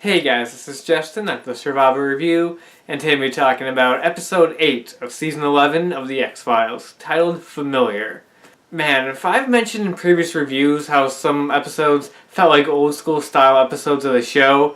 Hey guys, this is Justin at the Survivor Review, and today we'll be talking about episode 8 of season 11 of The X-Files, titled Familiar. Man, if I've mentioned in previous reviews how some episodes felt like old school style episodes of the show,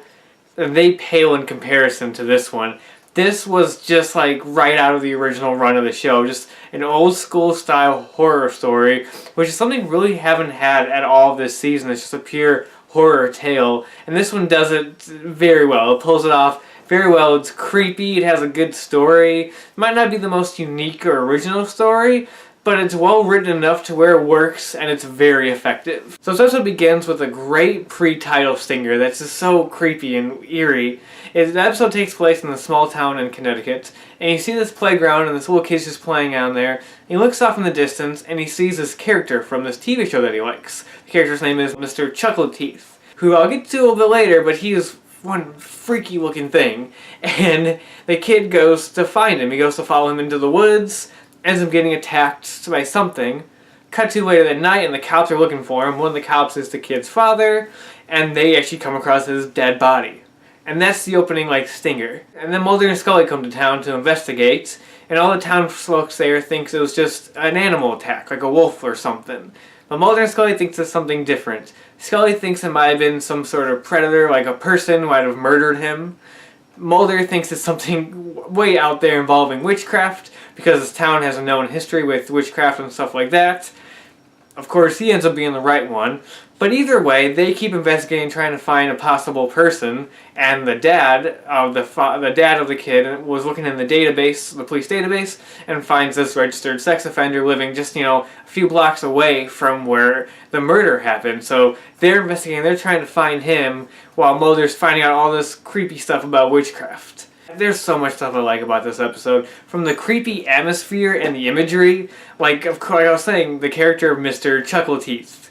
they pale in comparison to this one. This was just like right out of the original run of the show, just an old school style horror story, which is something we really haven't had at all this season. It's just a pure horror tale, and this one does it very well. It pulls it off very well. It's creepy, it has a good story. It might not be the most unique or original story, but it's well written enough to where it works, and it's very effective. So this episode begins with a great pre-title stinger that's just so creepy and eerie. The episode takes place in a small town in Connecticut, and you see this playground and this little kid's just playing on there. He looks off in the distance and he sees this character from this TV show that he likes. The character's name is Mr. Chuckleteeth, who I'll get to a little bit later, but he is one freaky looking thing. And the kid goes to find him. He goes to follow him into the woods, ends up getting attacked by something. Cut to later that night and the cops are looking for him. One of the cops is the kid's father, and they actually come across his dead body. And that's the opening, stinger. And then Mulder and Scully come to town to investigate, and all the town folks there thinks it was just an animal attack, like a wolf or something. But Mulder and Scully thinks it's something different. Scully thinks it might have been some sort of predator, like a person might have murdered him. Mulder thinks it's something way out there involving witchcraft, because this town has a known history with witchcraft and stuff like that. Of course, he ends up being the right one. But either way, they keep investigating, trying to find a possible person. And the dad of the kid was looking in the database, the police database, and finds this registered sex offender living just, a few blocks away from where the murder happened. So they're investigating, they're trying to find him, while Mulder's finding out all this creepy stuff about witchcraft. There's so much stuff I like about this episode. From the creepy atmosphere and the imagery, like I was saying, the character of Mr. Chuckleteeth.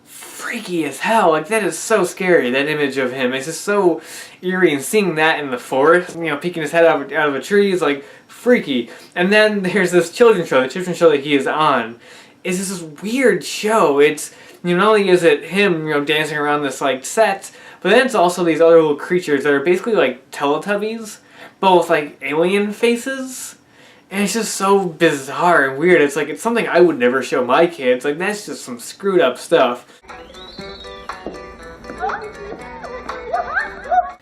Freaky as hell. That is so scary, that image of him. It's just so eerie, and seeing that in the forest, peeking his head out of a tree is freaky. And then there's this children's show, the children's show that he is on. It's just this weird show. It's, not only is it him, dancing around this set, but then it's also these other little creatures that are basically like Teletubbies, but with alien faces. And it's just so bizarre and weird. It's something I would never show my kids. That's just some screwed up stuff.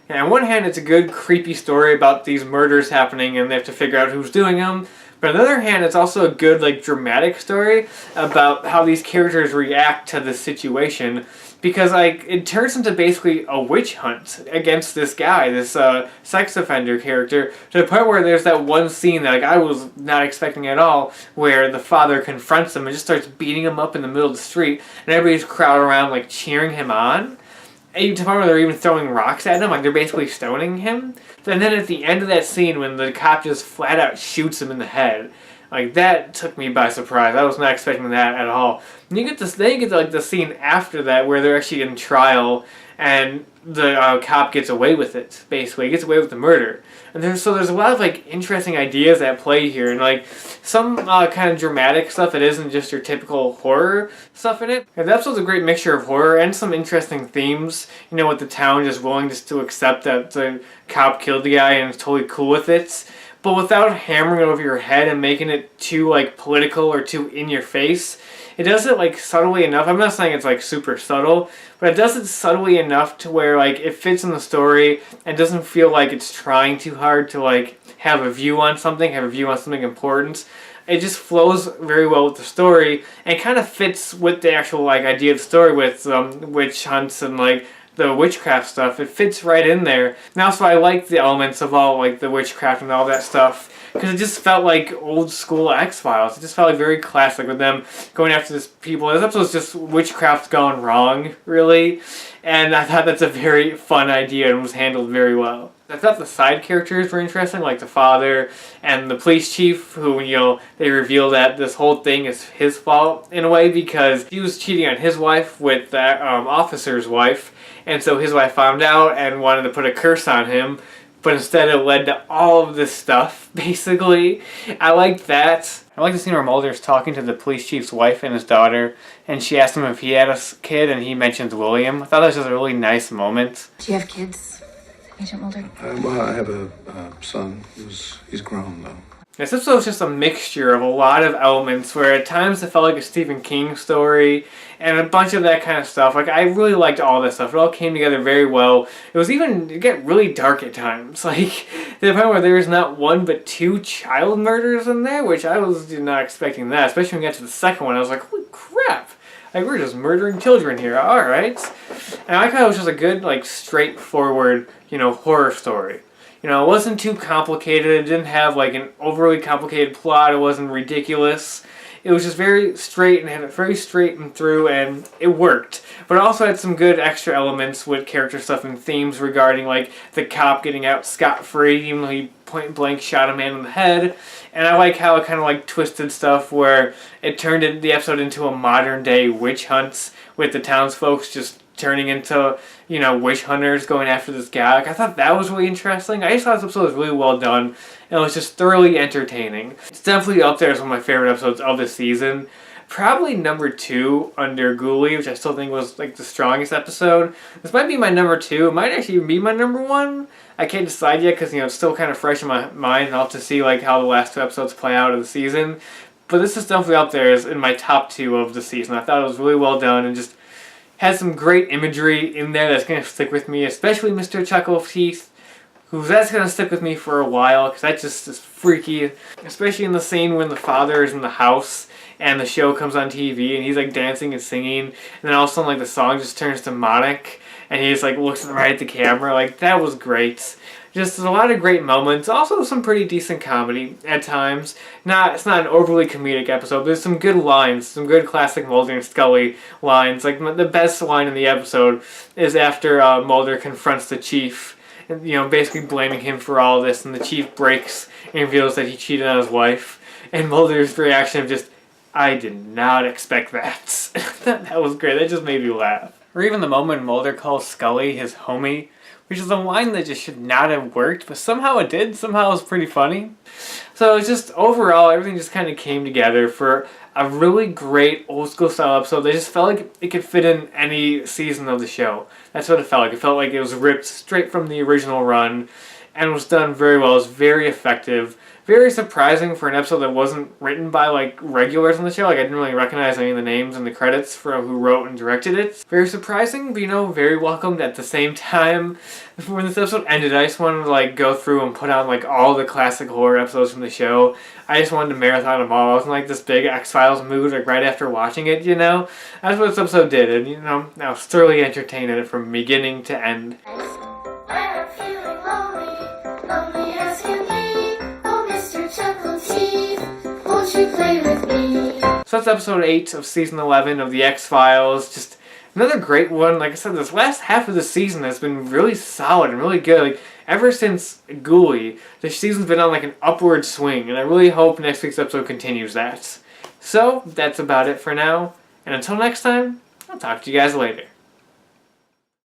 And on one hand, it's a good, creepy story about these murders happening and they have to figure out who's doing them. But on the other hand, it's also a good, dramatic story about how these characters react to the situation. Because, it turns into basically a witch hunt against this guy, this sex offender character, to the point where there's that one scene that I was not expecting at all, where the father confronts him and just starts beating him up in the middle of the street, and everybody's crowding around, cheering him on. And to the point where they're even throwing rocks at him, they're basically stoning him. And then at the end of that scene, when the cop just flat out shoots him in the head, that took me by surprise. I was not expecting that at all. And you get this, then you get the scene after that where they're actually in trial, and the cop gets away with it. Basically, he gets away with the murder. And there's a lot of interesting ideas at play here, and some kind of dramatic stuff that isn't just your typical horror stuff in it. And the episode's a great mixture of horror and some interesting themes. With the town just willing just to accept that the cop killed the guy and is totally cool with it, but without hammering it over your head and making it too political or too in your face. It does it subtly enough. I'm not saying it's super subtle, but it does it subtly enough to where it fits in the story and doesn't feel like it's trying too hard to have a view on something, important. It just flows very well with the story and kind of fits with the actual idea of the story with witch hunts and the witchcraft stuff. It fits right in there. Now, so I like the elements of all the witchcraft and all that stuff, because it just felt like old school X-Files. It just felt very classic with them going after this people. This episode's just witchcraft gone wrong, really. And I thought that's a very fun idea and was handled very well. I thought the side characters were interesting, like the father and the police chief, who, they reveal that this whole thing is his fault in a way, because he was cheating on his wife with that officer's wife, and so his wife found out and wanted to put a curse on him, but instead it led to all of this stuff, basically. I liked that. I like the scene where Mulder's talking to the police chief's wife and his daughter, and she asked him if he had a kid, and he mentions William. I thought that was just a really nice moment. Do you have kids? Agent Mulder? Well, I have a son. He's grown, though. This episode was just a mixture of a lot of elements where at times it felt like a Stephen King story and a bunch of that kind of stuff. Like, I really liked all this stuff. It all came together very well. It get really dark at times. Like, to the point where there was not one but 2 child murders in there, which I was not expecting that. Especially when we got to the second one, I was like, holy crap. Like, we're just murdering children here. Alright. And I thought it was just a good, like, straightforward, horror story. It wasn't too complicated. It didn't have like an overly complicated plot. It wasn't ridiculous. It was just very straight and had it very straight and through, and it worked. But it also had some good extra elements with character stuff and themes regarding like the cop getting out scot-free even though he point blank shot a man in the head. And I like how it kind of like twisted stuff where it turned the episode into a modern day witch hunt with the townsfolk just turning into, witch hunters going after this guy. Like, I thought that was really interesting. I just thought this episode was really well done, and it was just thoroughly entertaining. It's definitely up there as one of my favorite episodes of the season. Probably number 2 under Ghoulie, which I still think was like the strongest episode. This might be my number 2. It might actually be my number 1. I can't decide yet because it's still kind of fresh in my mind. I'll have to see like how the last 2 episodes play out of the season. But this is definitely up there as in my top 2 of the season. I thought it was really well done and just has some great imagery in there that's going to stick with me, especially Mr. Chuckle Teeth, that's going to stick with me for a while, because that just is freaky, especially in the scene when the father is in the house, and the show comes on TV, and he's like dancing and singing, and then all of a sudden like the song just turns demonic, and he just like looks right at the camera. Like, that was great. Just a lot of great moments. Also some pretty decent comedy at times. It's not an overly comedic episode. There's some good lines, some good classic Mulder and Scully lines. Like, the best line in the episode is after Mulder confronts the chief, and basically blaming him for all this, and the chief breaks and reveals that he cheated on his wife. And Mulder's reaction of just, I did not expect that. That was great. That just made me laugh. Or even the moment Mulder calls Scully his homie, which is a line that just should not have worked, but somehow it did. Somehow it was pretty funny. So it's just, overall, everything just kind of came together for a really great old school style episode. They just felt like it could fit in any season of the show. That's what it felt like. It felt like it was ripped straight from the original run and was done very well. It was very effective. Very surprising for an episode that wasn't written by like regulars on the show. Like, I didn't really recognize any of the names in the credits for who wrote and directed it. Very surprising, but very welcomed at the same time. When this episode ended, I just wanted to like go through and put on like all the classic horror episodes from the show. I just wanted to marathon them all. I was in like this big X-Files mood like right after watching it, That's what this episode did, and I was thoroughly entertained in it from beginning to end. So that's episode 8 of season 11 of the X-Files. Just another great one. Like I said, this last half of the season has been really solid and really good. Like, ever since Ghoulie, the season's been on like an upward swing, and I really hope next week's episode continues that. So, that's about it for now, and until next time, I'll talk to you guys later.